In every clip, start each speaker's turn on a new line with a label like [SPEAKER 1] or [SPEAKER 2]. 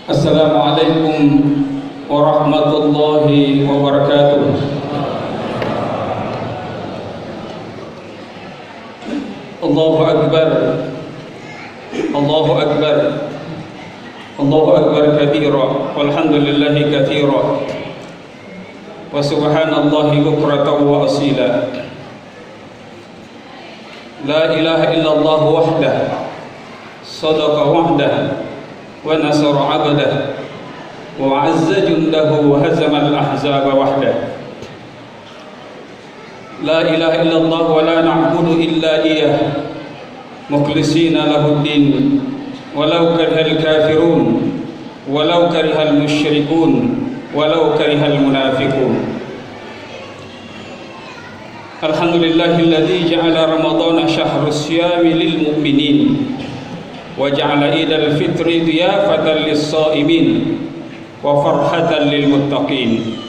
[SPEAKER 1] Assalamualaikum warahmatullahi wabarakatuh. Allahu Akbar, Allahu Akbar, Allahu Akbar katsira, walhamdulillahi katsira, wa subhanallahi bukratan wa asila. La ilaha illallah wahdah, sadaqa wahdah, wa nasara abdah, wa azza jundahu, wa hazama al-ahzaba wahdah. La ilaha illallah wa la na'budu illa iyyah, mukhlisina lahuddin, walau karihal kafirun, walau karihal musyrikun, walau karihal munafiqun. Alhamdulillahilladzi ja'ala ramadhana syahrus siyami lil mu'minin wa ja'ala idal fitri diyafatan lis sha'imin wa farhatan lil muttaqin.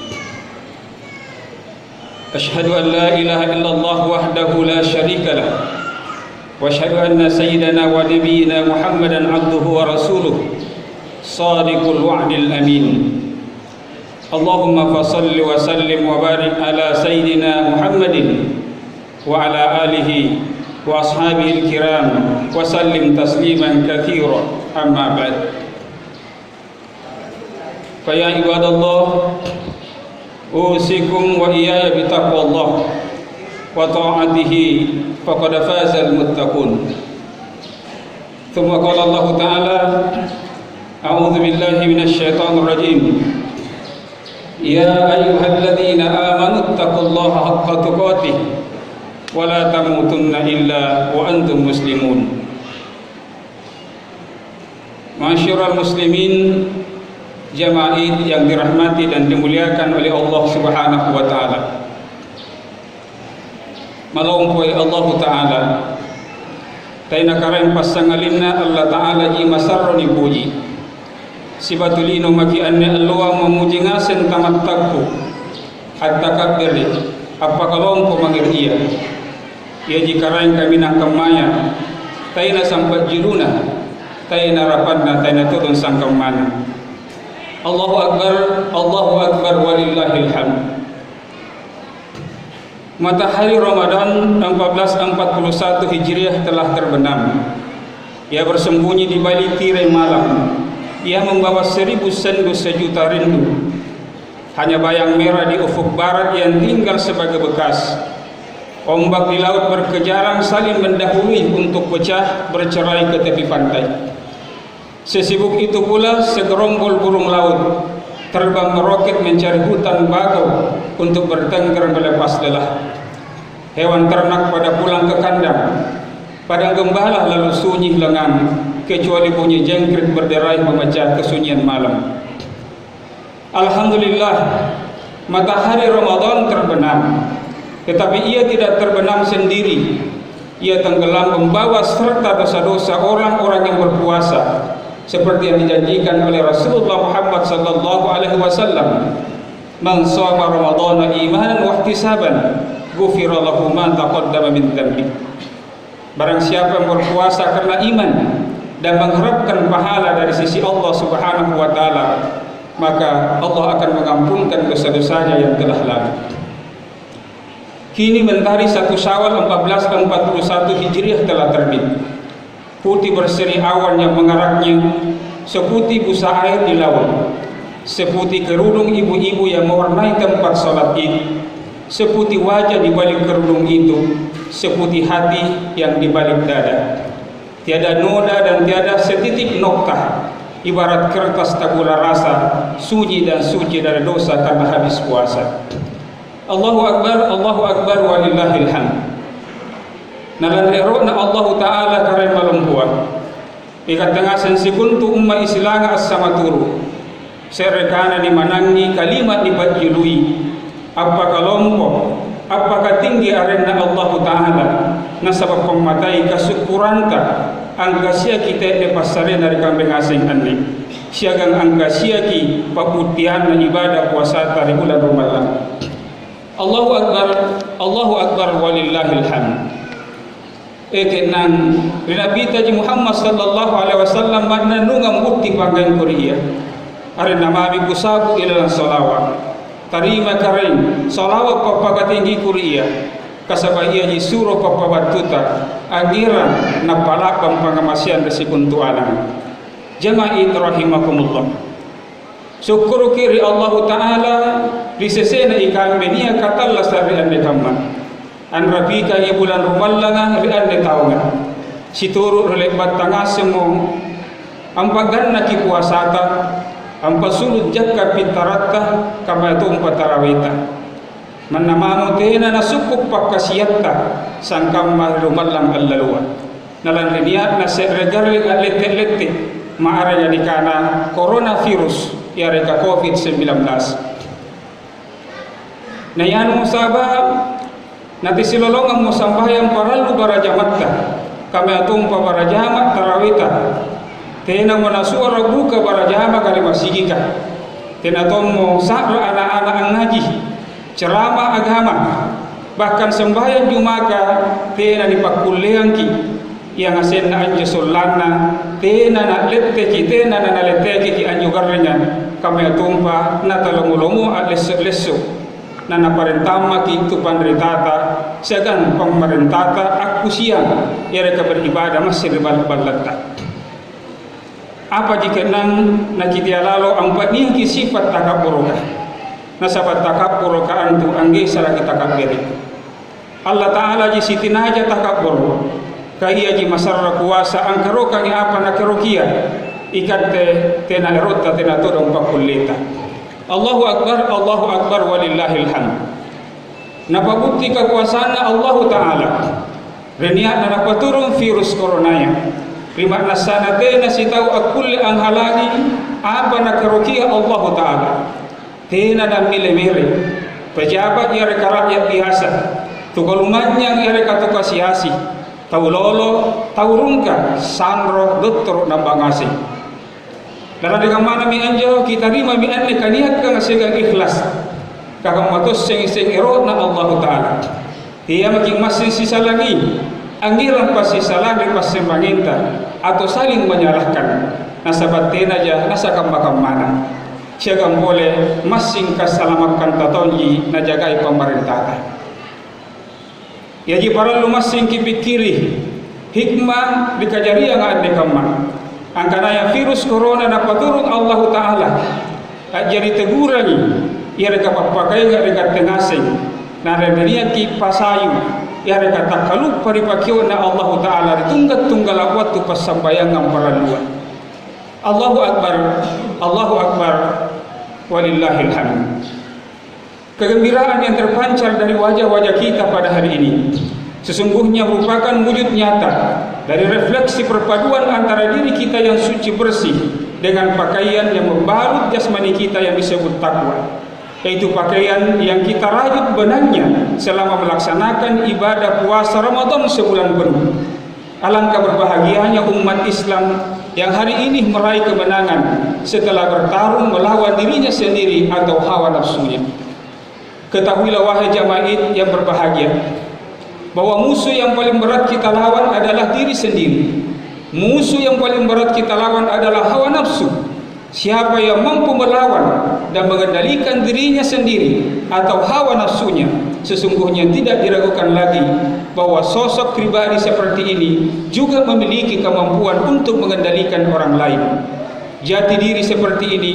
[SPEAKER 1] Asyhadu an la ilaha illallah wahdahu la syarika lah, wa asyhadu anna sayyidana wa nabiyyina Muhammadan abduhu wa rasuluh shadiqul wa'dil amin. Allahumma fasalli wa sallim wa barik ala sayyidina Muhammadin wa ala alihi wa ashabihi al-kiram wa sallim tasliman katsira, amma ba'd. Fa ya ibadallah, usikum wa iyaya bitaqwallah wa ta'atihi faqad faza al-muttaqun. Thumma qala Allah ta'ala, a'udzu billahi minasy syaithanir rajim. Ya ayyuhalladzina amanu taqullaha haqqa tuqatih wa la tamutunna illa wa antum muslimun. Ma'asyiral muslimin, jamaah yang dirahmati dan dimuliakan oleh Allah Subhanahu wa taala. Malampui Allah taala taina karang pasangalinna Allah taala ji masarroni puji. Sibatulino maki anne Allah memuji ngasen tamat takku hatta kabir apa kalongko mangir ia jikarang kami nak kemaya taina sampai jiruna taina rapadna taina tudun sangkamana. Allahu Akbar walillahil hamd. Matahari Ramadan 1441 Hijriah telah terbenam. Ia bersembunyi di balik tirai malam. Ia membawa 1000 sendu sejuta rindu. Hanya bayang merah di ufuk barat yang tinggal sebagai bekas. Ombak di laut berkejaran saling mendahului untuk pecah bercerai ke tepi pantai. Sesibuk itu pula segerombol burung laut terbang meroket mencari hutan bakau untuk bertengger melepas lelah. Hewan ternak pada pulang ke kandang. Padang gembala lalu sunyi lengang, kecuali bunyi jengkrik berderai memecah kesunyian malam. Alhamdulillah, matahari Ramadan terbenam. Tetapi ia tidak terbenam sendiri. Ia tenggelam membawa serta dosa-dosa orang-orang yang berpuasa, seperti yang dijanjikan oleh Rasulullah Muhammad sallallahu alaihi wasallam. Man shoma ramadhana imanan wa ihtisaban ghufira lahu ma taqaddama min dhanbi. Barang siapa yang berpuasa karena iman dan mengharapkan pahala dari sisi Allah Subhanahu wa taala, maka Allah akan mengampunkan dosa-dosanya yang telah lalu. Kini mentari 1 Syawal 1441 Hijriah telah terbit. Putih berseri awan yang mengaraknya, seputih busa air di laut, seputih kerudung ibu-ibu yang mewarnai tempat salat Id, seputih wajah di balik kerudung itu, seputih hati yang di balik dada. Tiada noda dan tiada setitik noktah, ibarat kertas tabula rasa, sunyi dan suci dari dosa karena habis puasa. Allahu Akbar walillahil hamd. Nalan erokna Allah Ta'ala karai malumpuan ikat tengah sensikuntu umma isilanga as-samaturu serekana dimanangi kalimat dibajilui apa kelompok apakah tinggi arena Allah Ta'ala nasabab pematai kasukuranta angka sia kita lepasare dari kambing asing anli siagang angka sia ki paputian ibadah puasa dari bulan Ramadan. Allahu Akbar walillahil hamd. nang Nabi Taji Muhammad sallallahu alaihi wasallam mananunga muti panggang Korea are namabi busabu ila salawat tarima karain salawat papagatinggi Korea kasaba ia ji suro papabatuta agiran napala pangkamasian resikuntu alam jama'i rahimakumullah syukuru kiri Allah taala disesena ikam benia katalla sarian de kamma an rabika ya bulan rumallanga rian de taunga situru relebat tanga semu ampaganna ki puasata ampasulud jakka pitaratta kama itu tarawita manamamu tena nasukuk pakkasiyatta sangkam rumallang allalua nalan riniat na regarli alette maara jadi kana coronavirus ya reka COVID-19 na yan musabab nanti silolongan mo sambayang paralu barajamatta kami atung pa barajamat tarawita tena mo nasuara buka barajama kali masigika tena tom mo sakra anak-anak ang ngaji ceramah agama bahkan sembahyang jumaka tena dipakuleang ki yang asen na anjo solana tena na lette ki tena na lette ki anjo garnya kami atung pa natalongulomo at leso na naparentama ki itu panritata segan pamarentata aku siang mereka beribadah masih bal-balata apa jika nang nakitia lalo ampat ni ki sifat takaburoka nasabat takaburoka antu angge sara kita kabiri Allah taala ji sitinaja takabur kahia ji masarra kuasa angkaroka ni apa nakerokia ikat tena erota tena todong pakuleta Allahu Akbar walillahil hamd. Napabukti kekuasaan Allah Ta'ala reniat na napaturong virus coronanya rima nasana tena sitaw akuli ang halagi apa nakarukia Allah Ta'ala tena na mile-mile pejabat ya reka rakyat biasa tugalumanya ya reka tukasiasi tau lolo tau rungka sandro doktor na bangasi dalam dengan mana mi anjo kita rima mi anne kaniat ka segang ikhlas kakang matos sing ero na Allah Taala dia makin masih sisa lagi anggiran pas sisa lagi pas sembanginta atau saling menyalahkan nasabat tena ja nasakam bakam mana siagam boleh masing kasalamatkan tatonji na jagai pemerintah ya ji para lu masing kipikiri hikmah dikajari yang ada kamar angkana yang virus corona dapat turun Allah Ta'ala jadi tegurangi ia reka papakai nggak reka tengaseng na remenia ki pasayu ia reka takalup paripakio na Allah Ta'ala ditunggat-tunggal waktu pas sambayangan para luar Allahu Akbar walillahil hamd kegembiraan yang terpancar dari wajah-wajah kita pada hari ini sesungguhnya merupakan wujud nyata dari refleksi perpaduan antara diri kita yang suci bersih dengan pakaian yang membalut jasmani kita yang disebut takwa, yaitu pakaian yang kita rajut benangnya selama melaksanakan ibadah puasa Ramadan sebulan penuh. Alangkah berbahagianya umat Islam yang hari ini meraih kemenangan setelah bertarung melawan dirinya sendiri atau hawa nafsunya. Ketahuilah wahai jamaah yang berbahagia bahwa musuh yang paling berat kita lawan adalah diri sendiri. Musuh yang paling berat kita lawan adalah hawa nafsu. Siapa yang mampu melawan dan mengendalikan dirinya sendiri atau hawa nafsunya, sesungguhnya tidak diragukan lagi bahwa sosok pribadi seperti ini juga memiliki kemampuan untuk mengendalikan orang lain. Jati diri seperti ini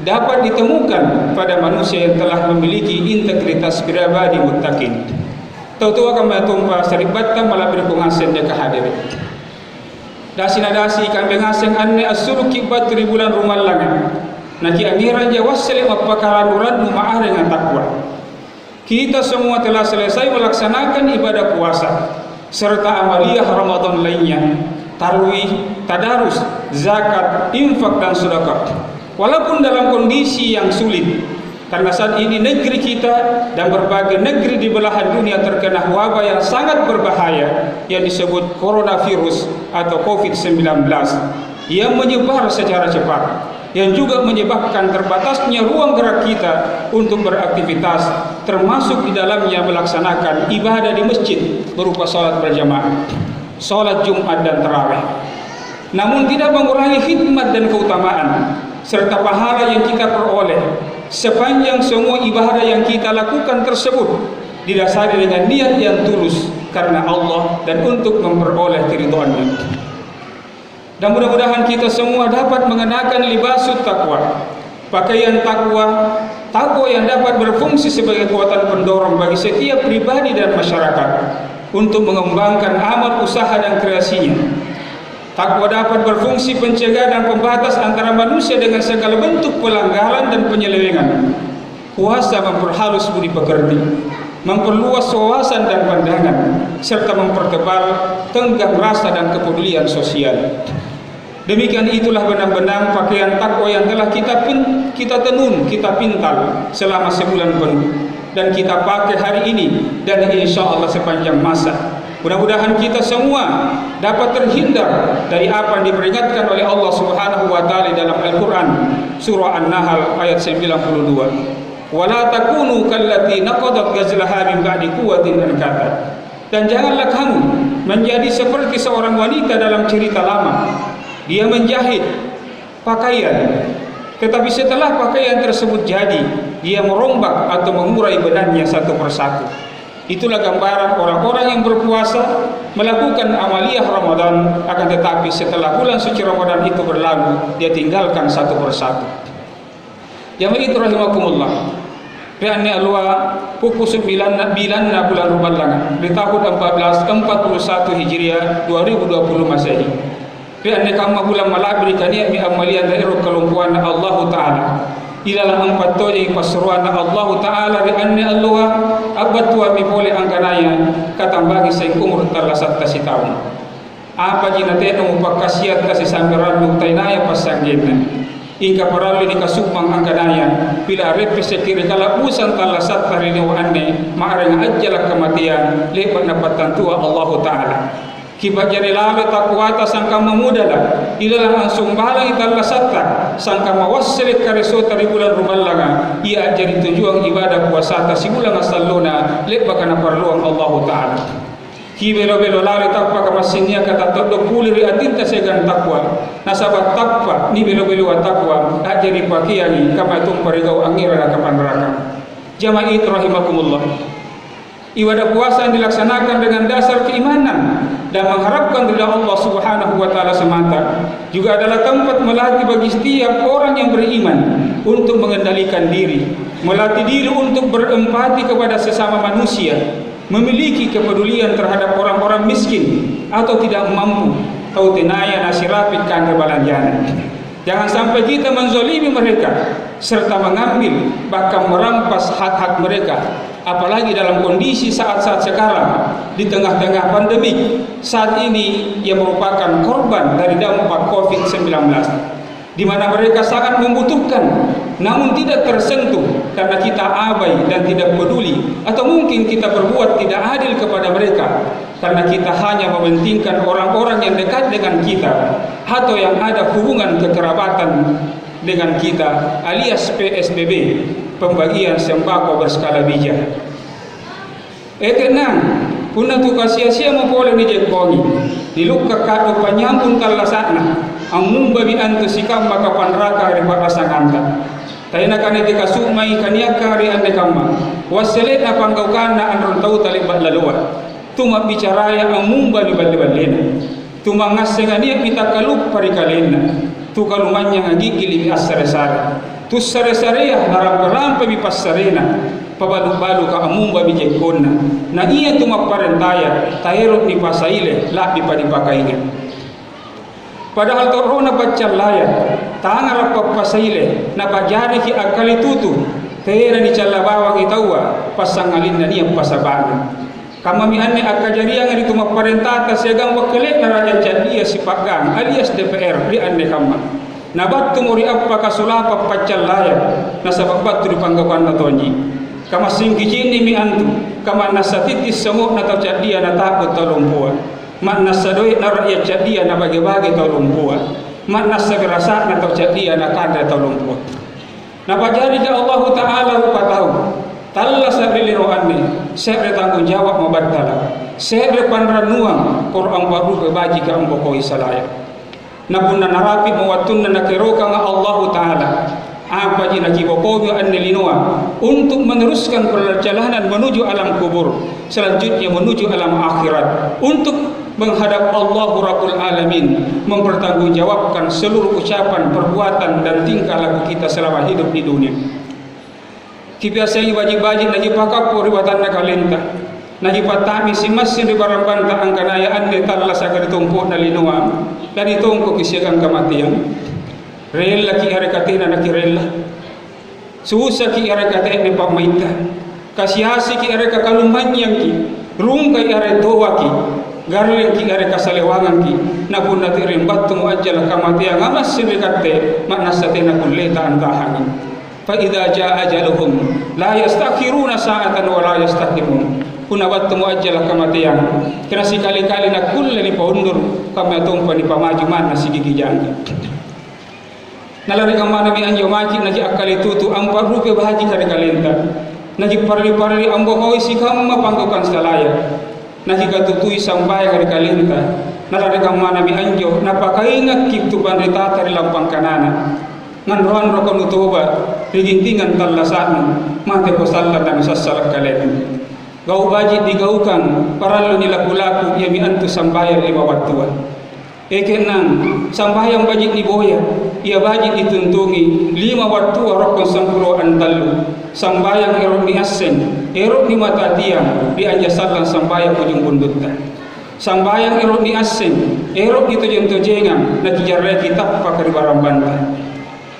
[SPEAKER 1] dapat ditemukan pada manusia yang telah memiliki integritas pribadi muttaqin. Tahu-tahu akan matumpa saribata malabri pengasen dia kehadirin. Dasi kambing aseng anne asuru kibat ribulan rumah langan. Naki amiran jawas selim apakaran uran rumah dengan takwa. Kita semua telah selesai melaksanakan ibadah puasa serta amaliyah Ramadan lainnya, tarawih, tadarus, zakat, infak dan sedekah. Walaupun dalam kondisi yang sulit, karena saat ini negeri kita dan berbagai negeri di belahan dunia terkena wabah yang sangat berbahaya yang disebut coronavirus atau COVID-19 yang menyebar secara cepat, yang juga menyebabkan terbatasnya ruang gerak kita untuk beraktivitas, termasuk di dalamnya melaksanakan ibadah di masjid berupa salat berjamaah. salat Jumat dan tarawih. Namun tidak mengurangi khidmat dan keutamaan serta pahala yang kita peroleh sepanjang semua ibadah yang kita lakukan tersebut didasari dengan niat yang tulus karena Allah dan untuk memperoleh keridhaan-Nya. Dan mudah-mudahan kita semua dapat mengenakan libasut taqwa, pakaian takwa yang dapat berfungsi sebagai kekuatan pendorong bagi setiap pribadi dan masyarakat untuk mengembangkan amal usaha dan kreasinya. Takwa dapat berfungsi pencegah dan pembatas antara manusia dengan segala bentuk pelanggaran dan penyelewengan. Kuasa memperhalus budi pekerti, memperluas wawasan dan pandangan, serta mempertebal tenggang rasa dan kepedulian sosial. Demikian itulah benar-benar pakaian takwa yang telah kita tenun, kita pintal selama sebulan penuh dan kita pakai hari ini dan insya Allah sepanjang masa. Mudah-mudahan kita semua dapat terhindar dari apa yang diperingatkan oleh Allah Subhanahu wa taala dalam Al-Qur'an surah An-Nahl ayat 92. Wala takunu kallati naqadat ghazlaha min ba'di quwwatin ankata. Dan janganlah kamu menjadi seperti seorang wanita dalam cerita lama. Dia menjahit pakaian, tetapi setelah pakaian tersebut jadi, dia merombak atau mengurai benangnya satu persatu. Itulah gambaran orang-orang yang berpuasa melakukan amaliyah Ramadan, akan tetapi setelah bulan suci Ramadan itu berlalu, dia tinggalkan satu persatu. Jamaah itu rahimakumullah. Riannya Allah pukul 9 na bulan Ramadan di tahun 1441 Hijriah 2020 Masehi. Riannya kama bulan malabri kania mi amalian dari kelumpuan Allah Ta'ala. Ilalah empat toji pasuruan Allah Ta'ala riannya Allah abad tua mi boleh angkanaya katambagi sing umur talasat tasi tahun. Apa jina teno upakasiat tasi sambiran muktainaya pasanggena. Ingka parali di kasupang angkanaya bila repese kiri kala usan talasat tarini wa anne maareng ajjalak kematian lebat napatan tua Allah Ta'ala. Kiba jari lalu takwata sangka memudala ilalah langsung balang italasata sangka mawasselit karesota di bulan Rumalanga ia jadi tujuan ibadah puasa si bulan asalluna lebat kana parluang Allah Ta'ala. Kibelo-belo lalu takwa kamasinnya kata todo pulir atinta segan takwa nasabat takwa ni belo-belo takwa ajari pakiani kama tum parigau angira kapan neraka. Jamaah itu rahimakumullah. Ibadah puasa yang dilaksanakan dengan dasar keimanan dan mengharapkan ridha Allah Subhanahu wa taala semata juga adalah tempat melatih bagi setiap orang yang beriman untuk mengendalikan diri, melatih diri untuk berempati kepada sesama manusia, memiliki kepedulian terhadap orang-orang miskin atau tidak mampu, atau tenaya nasirapit kan kebalanjana. Jangan sampai kita menzalimi mereka serta mengambil bahkan merampas hak-hak mereka, apalagi dalam kondisi saat-saat sekarang di tengah-tengah pandemi saat ini yang merupakan korban dari dampak COVID-19, di mana mereka sangat membutuhkan namun tidak tersentuh karena kita abai dan tidak peduli, atau mungkin kita berbuat tidak adil kepada mereka karena kita hanya mementingkan orang-orang yang dekat dengan kita atau yang ada hubungan kekerabatan dengan kita alias PSBB, pembagian sembako berskala bijak. Etenang punna tu kasia-sia mo pole ni jekongi diluka kado panyambun talasana amum babi antusikam maka panraka ri pasanganta tayna kanete kasumai kaniaka ri ande kamma waselena panggaukanna andron tau talibat lalua tuma bicaraya amum babi balena tuma ngasengania kita kalup parikalena tu kalumanya ngagigili bi asare-sare tu sare-sarea naram-ram bi pasarena pabalu-balu ka amumba bijekonna na iya tumaparentaya taherot ni pasaile la dipadipakaingan padahal torona baccallaya tangara papasaile na bajari ki akali tutu tehera ni callabawa kitawa pasangalinna niya pasabana kamami anne akajaria ngari tumaparentata segang wakale na raja cadia si pagang alias DPR di anne kamma nabattu muri appa kasulapa paccallaya na sababatu dipanggawan na tonji kama singkijini mi antu kama nasatitis semua na taucadia na takut tolumpuan mak nasadoi na rakyat cadia na bagi-bagi tolumpuan mak nasabirasa na taucadia na kada tolumpuan na pajari ja Allah Ta'ala rupa tahu talla sabrili rohanni saya bertanggung jawab mabatala Sere panranuang por ang baru bebaji ka ang bokoi salaya. Napun na narapi mawatun na nakiroka nga Allah Ta'ala apa ji nakibokomi an nilinoa untuk meneruskan perjalanan menuju alam kubur, selanjutnya menuju alam akhirat, untuk menghadap Allah Rabbul Alamin, mempertanggungjawabkan seluruh ucapan, perbuatan dan tingkah laku kita selama hidup di dunia. Kibiasai wajib-wajib najipakap riwatan nakalenta najipatami si masin di barang banta ang kanayaan ni talla sa tumpuk na linoa dan itungko kisiyagang kamatian. Rela ki arekatina nakirela susa ki arekatina ni pamaita kasihasi ki areka kalumanyang ki rungkai are doa ki garleng ki areka salewangan ki napun natirin batu ajal kamatian amas sirikate maknasatina kulleta antahani fa idza jaa ajaluhum la yastakhiruna sa'atan wa la yastaqdimun kuna batu ajal kamatian kena sikali-kali nak kulle ni paundur kami atumpa ni pamaju mana sigigi jangki. Nalari kamana mi anjo maki naji akali tutu ampa rupe bahaji kare kalenta naji parli ambo koi sikam panggokan salaya naji katutui sampai kare kalenta nalari kamana mi anjo napakaingat kiptu pandita tari lampang kanana nganroan rokon utoba rigintingan tallasanu mate posalla dan sassarak kalen gau baji digaukan paralu nilaku-laku ya mi antu sambayar lima waktuan. Ekenang sambayang bajik ni boya ia bajik dituntungi 5 waktu rokon 10 antalu sambayang erok ni asen erok ni mata tiang di anja sallan sambayang ujung bundutta sambayang erok ni asen erok di tojeng-tojengan na kijarre kitab pakari barang banta.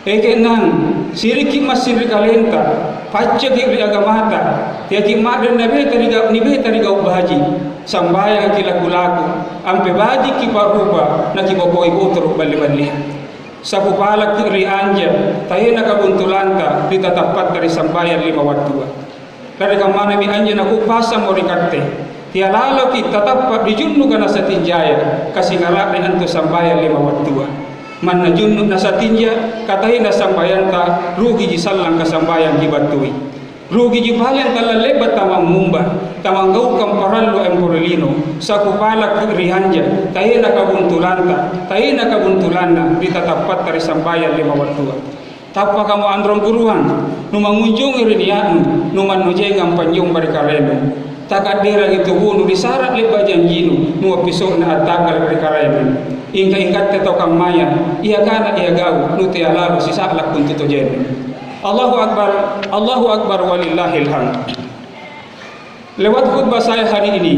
[SPEAKER 1] Ekenang siriki masir kalenta pacce ki agamata ya ki maden nabe tariga bahaji sambayang ki laku-laku ampe baji ki parupa na ki bokoi botro balle-balle sapu palak ki ri anja tayena kabuntulanta ditatapat dari sambayang 5 waktu dari kamana mi anja na kupasa morikatte tia lalo ki tatapat di junnu kana satinjaya kasingala den antu sambayang 5 waktu man na junnu na satinja katayena sambayanta rugi ji sallang kasambayang ki batui rugi ji palen kala lebat tamang mumba tamang gau kamparallo emporelino saku palak rihanja tayena kabuntulana ditatapat dari sambayang 5 waktu tappa kamu androng kuruan numangunjung irinianu numan nujengang panjung barikareno takadera itu bunu disarat lebat janjinu nuwa pisok na atagal barikareno ingka-ingkat tetokang maya ia kana ia gau nuti alalu sisalak pun tutojen. Allahu Akbar walillahil hamd. Lewat khutbah saya hari ini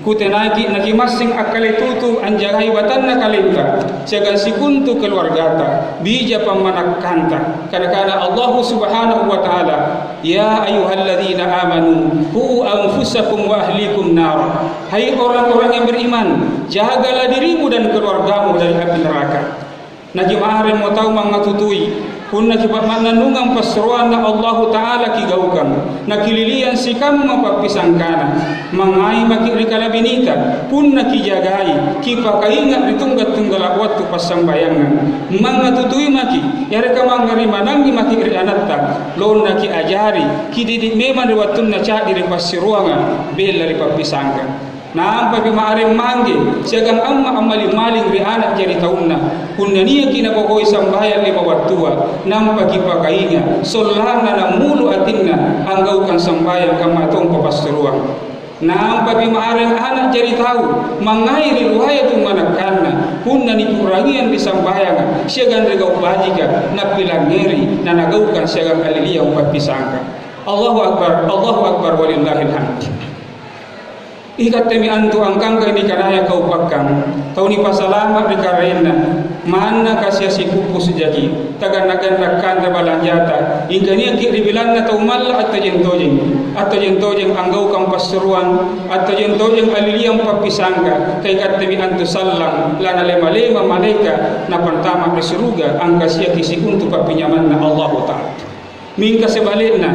[SPEAKER 1] kutenaki nakimasing akali tutu anjagai batanna kalengka segan sikuntu keluargata bija pamanakanta kana Allah Subhanahu wa taala ya ayyuhalladzina amanu qu anfusakum wa ahlikum nar. Hai orang-orang yang beriman, jagalah dirimu dan keluargamu dari api neraka. Najimare mo tahu mangatutui kunna kipat mananungang pasruan na Allah Ta'ala kigaukan nakililian sikam mapapisangkana mangai makiri kalabinita punna kijagai kipakaingat ditunggat-tunggal waktu pasambayangan mangatutui maki yareka mangari manangi makiri anatta lon na kiajari kididik meman riwatun na cadiri pasiruanga bela ripapisangkan. Nampa pimaareng mangge siagang amma amali maling ri anak jadi taunna kunna niya kinabokoi sambayang 5 waktua nampa kipakainga solana na mulu atinna anggaukan sambayang kamatong papasturuang nampa pimaareng anak jadi tahu mangai riwayat manakana kunna nikurangian di sambayang siagang regau bajika napilangeri na nagaukan siagang alilia upapisangka. Allahu Akbar walillahil hamd. Ikat temi antu angkang kay ni kanaya kau pakang tau ni pasalamat di karena mana kasih si kupus jadi tagan-nagan nakkan balanjata ingka ni ki ribilan na tau mal atau jentojeng anggau kampas seruan atau jentojeng aliliang papisangka kay kat temi antu sallang lana lema-lema malaika na pantama di surga angka sia kisi untuk papinyaman na Allah Ta'ala. Mingka sebaliknya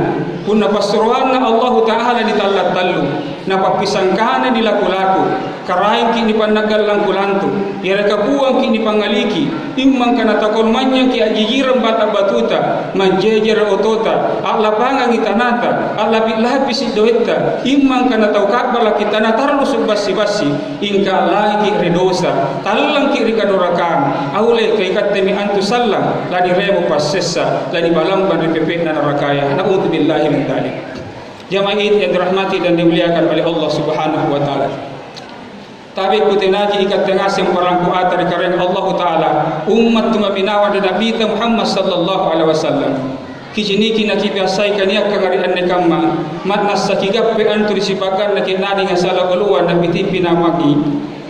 [SPEAKER 1] pun napasuruan na Allah Ta'ala ni talat talu napapisangkana ni laku-laku karaing kini panagalang kulantu ira kabuang kini pangaliki imang kana takon manyang ki ajijiran bata batuta manjejer otota alla pangang itanata alla billahi sidoita imang kana taukabala kitana tarno subasi-basi ingka lagi redosa talang ki rikadorakan aule kay katemi antu sallam lani remo pasessa lani balamban ripepet na narakaya naudzubillahi min dzalik. Jamaah yang dirahmati dan dimuliakan oleh Allah Subhanahu wa taala. Tabi kutinaji ikat tengah semparang kuat dari karena Allah Taala umat tu mabinawa dan Nabi Muhammad sallallahu alaihi wasallam. Kijini kina kibiasai kania kangari anne kamma mat nasakigap pe antu disipakan na kinani ngasala uluan na pitipi namagi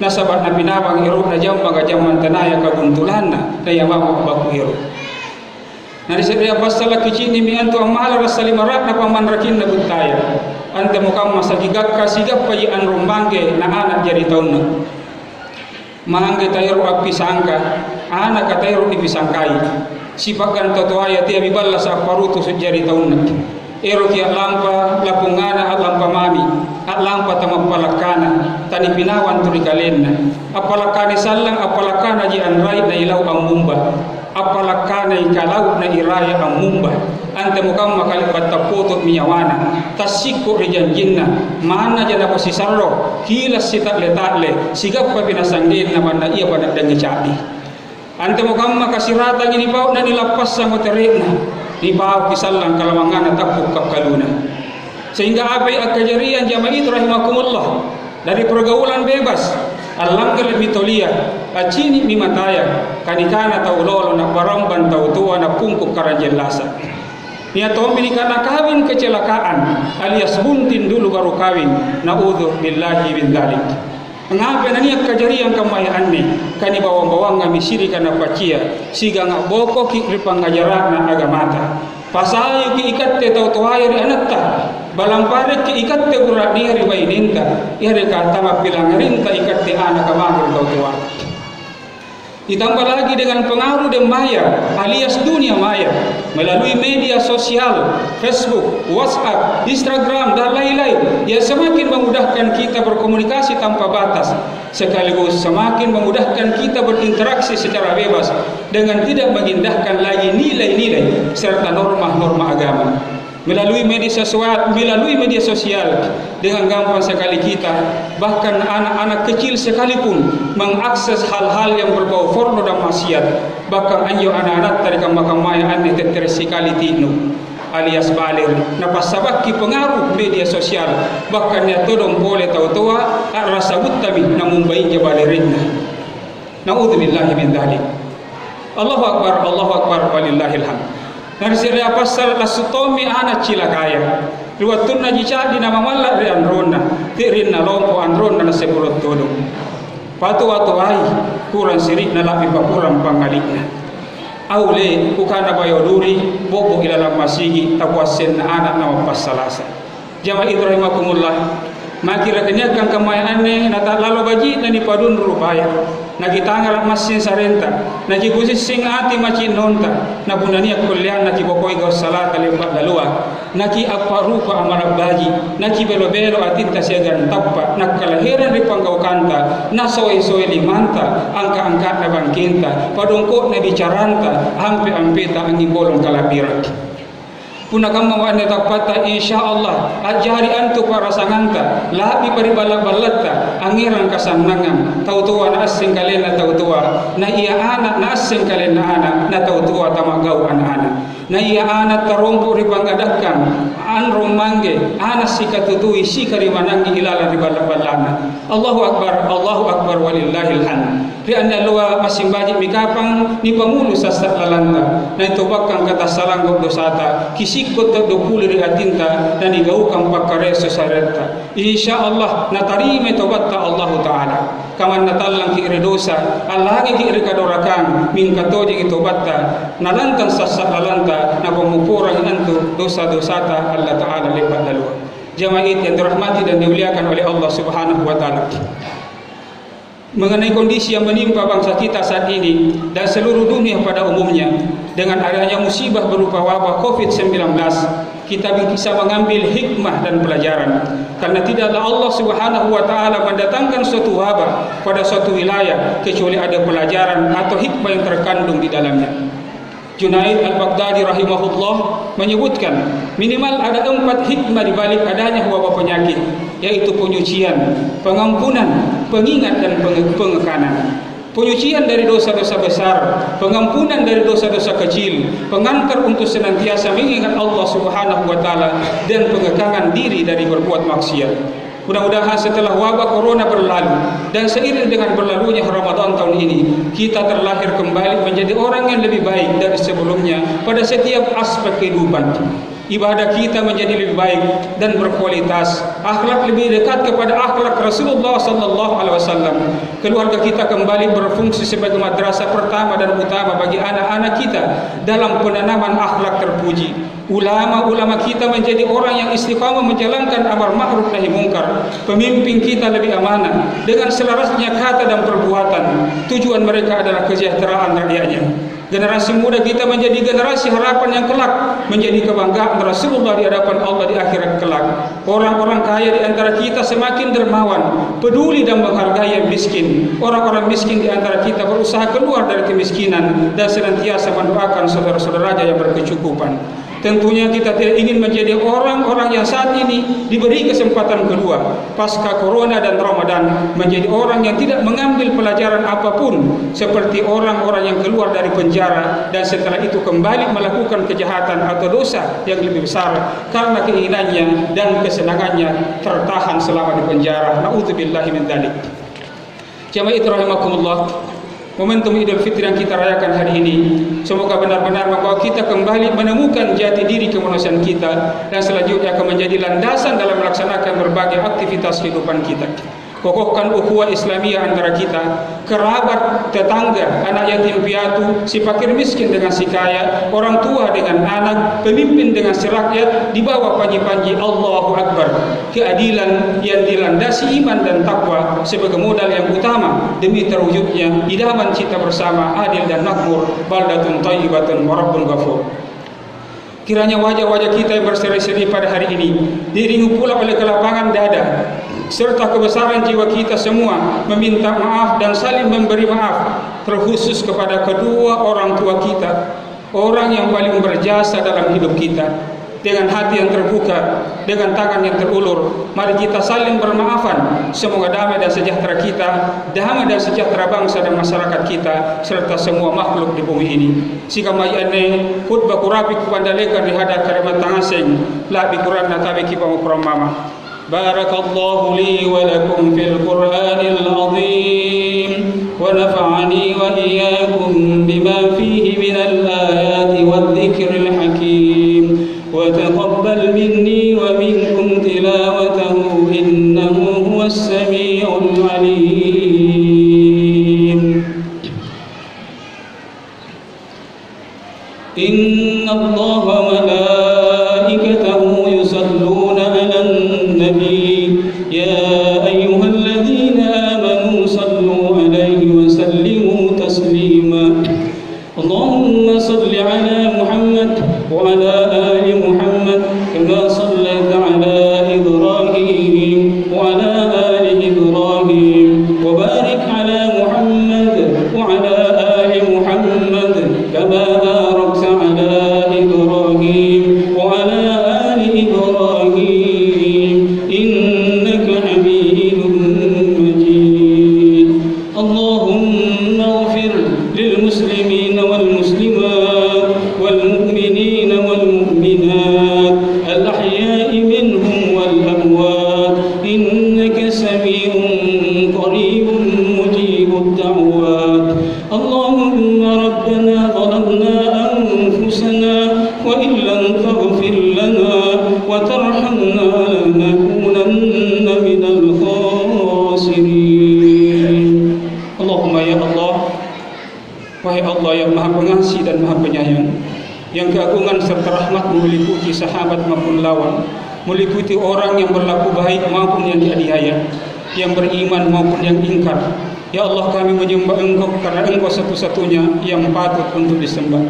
[SPEAKER 1] nasabat na pinawang iro na jamba ga jaman tanaya kaguntulana na yamamu baku iro. Nari sedia pasal kicini mi antu amal rasali marak na pamanrakin na buntaya ante mukam masagigak kasigap payi an rumbange na anak jadi tahun na mangge tayo api sangka anak katayo ipisangkai sipakan totoaya tiya biballa sa paruto sejari tahun na ero kia lampa lapungana at lampa mami at lampa tamagpalakana tani pinawan turi kalenna apalakani sallang apalakana ji anray na ilaw ang mumba apalakana ikalaw na iraya ang mumba ante mukam makalipat taputot miyawana tasiko rijanjinna mana jana po si sarro hilas si tatle sigap pa pinasanggin naman na iya panagdangi chati ante mukam makasirata ginipaw na nilapas sa moterik na nipaw kisallang kalamangan na takpuk kapkaluna sehingga apa yang kejadian jamaah itu rahimakumullah dari pergaulan bebas alanggar mitolia acini mimataya kanikana taulolo na baramban tautua na pungkup karanjelasa niya tomini kana kawin kecelakaan alias buntin dulu baru kawin naudzu billahi min dzalik ngabe na niya kejadian kamayanne kani bawang-bawang ngamisiri kana pacia siga ngaboko ki ripangajaran agamata pasayu ki ikatte tautuaya ri anatta balampare ki ikatte burani hari baininta ihare ka tama pilangarinta ikatte anak kamangul tautua ditambah lagi dengan pengaruh dan maya alias dunia maya melalui media sosial Facebook, WhatsApp, Instagram dan lain-lain yang semakin memudahkan kita berkomunikasi tanpa batas sekaligus semakin memudahkan kita berinteraksi secara bebas dengan tidak mengindahkan lagi nilai-nilai serta norma-norma agama melalui media sosial dengan gampang sekali kita bahkan anak-anak kecil sekalipun mengakses hal-hal yang berbau porno dan maksiat bahkan anjo anak-anak dari kamaya aneh sekali tinu alias balir napasabaki pengaruh media sosial bahkan ya todong boleh tahu-tahu rasa butabi namun baiknya balirinna naudzubillahi min dzalik. Allahu akbar walillahil hamd. Narsira pasal lasutomi anak cilakaya riwatun na jicadi na mamala ri androna tirin na lompo androna na sepulot todo patu-watu ai kurang sirik na lapi papuram pangalikna aule ukana bayoduri bobo ilalam masigi takwasen na anak na mapasalasa jamaah idrahimakumullah makira kenyakan kamayanane na lalo baji na ni padun rupaya nagitangal masin sarenta nagibusis sing ati macin nonta nabunania kullian nagibokoi gaw salat alimba dalua nagi aparupa amarab baji nagi belo-belo atinta siagan tappa nakalahiran ripanggaw kanta nasoy-soy limanta angka-angka na bangkinta padungkot na bicaranta ampe-ampeta ang ibolong kalapirat punakam mawane tapata insyaallah ajari antu para sanganta labi paribalak-balata angiran kasanangan tautua na asing kalena tautua na iya anak na asing kalena anak na tautua tamagaw anak-anak na iya anak tarompo ripangadakan anrong mangge anak sikatutui sikarimanangi ilala ribalak-balana Allahu akbar walillahil hamd ri anda luwa masing baji mikapang ni pamulu sasat lalanda na itubakang kata salanggok dosata sikot do puliri atinta dan digaukan pakareso sareta insyaallah natarime tobatta Allah taala kaman natallang ki redosa alagi ki rekadorakan min katoje tobatta nalantang sassa lalanta na pemupurang antu dosa-dosata Allah taala lepat dalu jamaah yang dirahmati dan dimuliakan oleh Allah Subhanahu wa taala mengenai kondisi yang menimpa bangsa kita saat ini dan seluruh dunia pada umumnya. Dengan adanya musibah berupa wabah COVID-19, kita bisa mengambil hikmah dan pelajaran, karena tidaklah Allah Subhanahu wa taala mendatangkan suatu wabah pada suatu wilayah kecuali ada pelajaran atau hikmah yang terkandung di dalamnya. Junaid Al-Baghdadi rahimahullah menyebutkan minimal ada 4 hikmah di balik adanya wabah penyakit, yaitu penyucian, pengampunan, pengingat dan pengekanan. Penyucian dari dosa-dosa besar, pengampunan dari dosa-dosa kecil, pengantar untuk senantiasa mengingat Allah Subhanahu wa taala, dan pengekangan diri dari berbuat maksiat. Mudah-mudahan setelah wabah corona berlalu dan seiring dengan berlalunya Ramadan tahun ini, kita terlahir kembali menjadi orang yang lebih baik dari sebelumnya pada setiap aspek kehidupan. Ibadah kita menjadi lebih baik dan berkualitas, akhlak lebih dekat kepada akhlak Rasulullah sallallahu alaihi wasallam. Keluarga kita kembali berfungsi sebagai madrasah pertama dan utama bagi anak-anak kita dalam penanaman akhlak terpuji. Ulama-ulama kita menjadi orang yang istiqamah menjalankan amar ma'ruf nahi mungkar. Pemimpin kita lebih amanah dengan selarasnya kata dan perbuatan. Tujuan mereka adalah kesejahteraan rakyatnya. Generasi muda kita menjadi generasi harapan yang kelak, menjadi kebanggaan Rasulullah di hadapan Allah di akhirat kelak. Orang-orang kaya di antara kita semakin dermawan, peduli dan menghargai yang miskin. Orang-orang miskin di antara kita berusaha keluar dari kemiskinan dan senantiasa mendoakan saudara-saudaranya yang berkecukupan. Tentunya kita tidak ingin menjadi orang-orang yang saat ini diberi kesempatan kedua pasca corona dan Ramadan, menjadi orang yang tidak mengambil pelajaran apapun, seperti orang-orang yang keluar dari penjara dan setelah itu kembali melakukan kejahatan atau dosa yang lebih besar karena keinginannya dan kesenangannya tertahan selama di penjara. Na'udzubillahi min dzalik. Jamaah rahimakumullah, momentum Idul Fitri yang kita rayakan hari ini semoga benar-benar membawa kita kembali menemukan jati diri kemanusiaan kita, dan selanjutnya akan menjadi landasan dalam melaksanakan berbagai aktivitas kehidupan kita. Kokohkan ukhuwah Islamiyah antara kita, kerabat, tetangga, anak yatim piatu, si fakir miskin dengan si kaya, orang tua dengan anak, pemimpin dengan si rakyat, di bawah panji-panji Allahu Akbar. Keadilan yang dilandasi iman dan takwa sebagai modal yang utama demi terwujudnya idaman cita bersama adil dan makmur, baldatun thayyibatun wa rabbun ghafur. Kiranya wajah-wajah kita yang berseri-seri pada hari ini diiringi pula oleh kelapangan dada serta kebesaran jiwa kita semua meminta maaf dan saling memberi maaf, terkhusus kepada kedua orang tua kita, orang yang paling berjasa dalam hidup kita. Dengan hati yang terbuka, dengan tangan yang terulur, mari kita saling bermaafan. Semoga damai dan sejahtera kita, damai dan sejahtera bangsa dan masyarakat kita, serta semua makhluk di bumi ini. Sika mayane khutbah kurapi kupandalekan di hadat karimat tangaseng, labi Quran natabi kipamu Quran mama. Barakallahu li wa lakum fil Qur'anil azim wa nafa'ani wa iyyakum bima fihi minal ayati wadh-dhikril hakim wa taqabbal minni wa minkum tilawatahu innahu huwas samiul alim. Inna Allaha wa malaikatahu yusalluna 'alan nabi ya ayyuhalladzina amanu sallu 'alaihi wa sallimu taslima. Allahumma salli 'ala Muhammad wa 'ala ali Muhammad kama sallaita 'ala Ibrahim wa 'ala ali Ibrahim wa barik 'ala Muhammad wa 'ala ali Muhammad kama barakta 'ala Ibrahim wa 'ala ali Ibrahim innaka Hamidum Majid. Allahumma ighfir lil muslimin wal muslimat wal mu'minin wal mu'minat al ahya'i minhum wal amwat innaka sami'un qaribun mujibud da'wat. Allahumma rabbana zalamna anfusana wa in lam taghfir lana wa tarhamna lanakunanna minal khasirin. Allahumma ya Allah, wahai Allah yang maha pengasih dan maha penyayang, yang keagungan serta rahmat meliputi sahabat maupun lawan, meliputi orang yang berlaku baik maupun yang dianiaya, yang beriman maupun yang ingkar, Ya Allah, kami menyembah Engkau karena Engkau satu-satunya yang patut untuk disembah.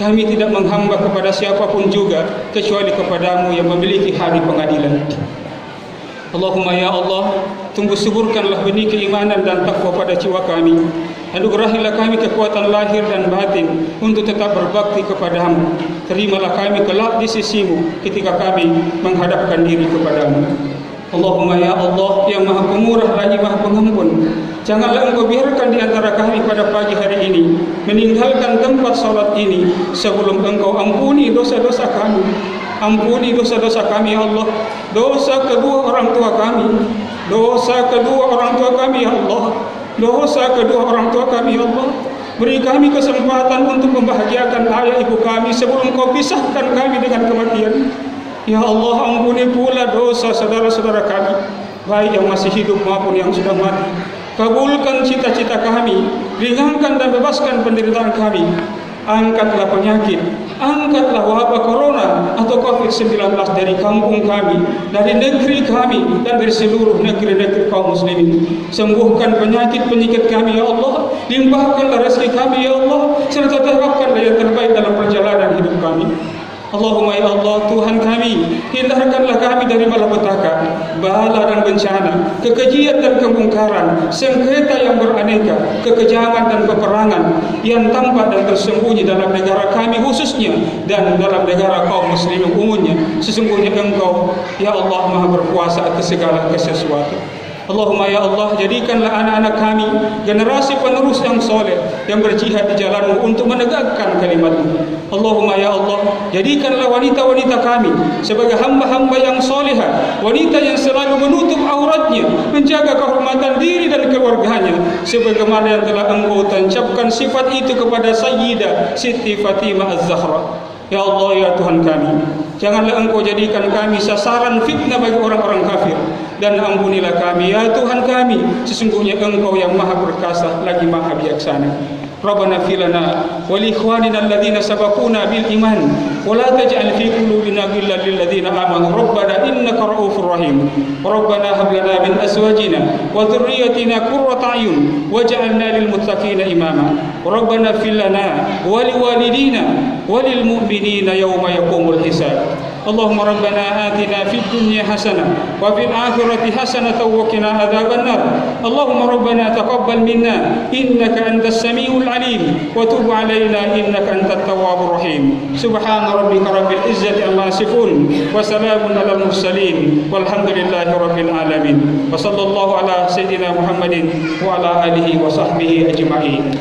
[SPEAKER 1] Kami tidak menghamba kepada siapapun juga kecuali kepadamu yang memiliki hari pengadilan. Allahumma ya Allah, tumbuh suburkanlah benih keimanan dan takwa pada jiwa kami. Anugerahilah kami kekuatan lahir dan batin untuk tetap berbakti kepadamu. Terimalah kami kelak di sisimu ketika kami menghadapkan diri kepadamu. Allahumma ya Allah yang maha pemurah lagi maha pengampun, janganlah Engkau biarkan di antara kami pada pagi hari ini meninggalkan tempat salat ini sebelum Engkau ampuni dosa-dosa kami. Ampuni dosa-dosa kami ya Allah, dosa kedua orang tua kami, dosa kedua orang tua kami ya Allah, dosa kedua orang tua kami ya Allah. Beri kami kesempatan untuk membahagiakan ayah ibu kami sebelum Kau pisahkan kami dengan kematian. Ya Allah, ampuni pula dosa saudara-saudara kami, baik yang masih hidup maupun yang sudah mati. Kabulkan cita-cita kami, ringankan dan bebaskan penderitaan kami. Angkatlah penyakit, angkatlah wabah corona atau COVID-19 dari kampung kami, dari negeri kami, dan dari seluruh negeri-negeri kaum muslimin. Sembuhkan penyakit-penyakit kami ya Allah, limpahkanlah rezeki kami ya Allah, serta terapkanlah yang terbaik dalam perjalanan hidup kami. Allahumma ya Allah, Tuhan kami, hindarkanlah kami dari malapetaka, bala dan bencana, kekejian dan kemungkaran, sengketa yang beraneka, kekejaman dan peperangan yang tampak dan tersembunyi dalam negara kami khususnya dan dalam negara kaum muslimin umumnya. Sesungguhnya Engkau ya Allah maha berkuasa atas segala sesuatu. Allahumma ya Allah, jadikanlah anak-anak kami generasi penerus yang soleh, yang berjihad di jalan-Mu untuk menegakkan kalimat-Mu. Allahumma ya Allah, jadikanlah wanita-wanita kami sebagai hamba-hamba yang solehah, wanita yang selalu menutup auratnya, menjaga kehormatan diri dan keluarganya, sebagaimana yang telah Engkau tancapkan sifat itu kepada Sayyidah Siti Fatimah Az-Zahra. Ya Allah ya Tuhan kami, janganlah Engkau jadikan kami sasaran fitnah bagi orang-orang kafir, dan ampunilah kami ya Tuhan kami, sesungguhnya Engkau yang maha perkasa lagi maha bijaksana. Rabbana fil lana wa li ikhwanina alladhina sabaquna bil iman wa la taj'al fi qulubina ghillan lil ladzina amanu rabbana innaka ra'ufur rahim. Rabbana hab lana min azwajina wa dhurriyyatina qurrata a'yun waj'alna lil muttaqina imama. Rabbana fil lana wa li walidina wa lil mu'minina yawma yaqumul hisab. Allahumma rabbana atina fid dunya hasanah wa fil akhirati hasanah wa qina adzabannar. Allahumma rabbana taqabbal minna innaka antas samiul alim wa tub alaina innaka antat tawwabur rahim. Subhana rabbika rabbil izzati amma yasifun wa salamun alal mursalin walhamdulillahi rabbil alamin. Wa sallallahu ala sayyidina Muhammadin wa ala alihi wa sahbihi ajma'in.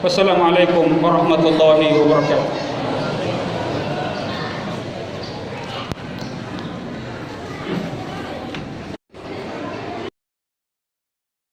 [SPEAKER 1] Wassalamualaikum warahmatullahi wabarakatuh.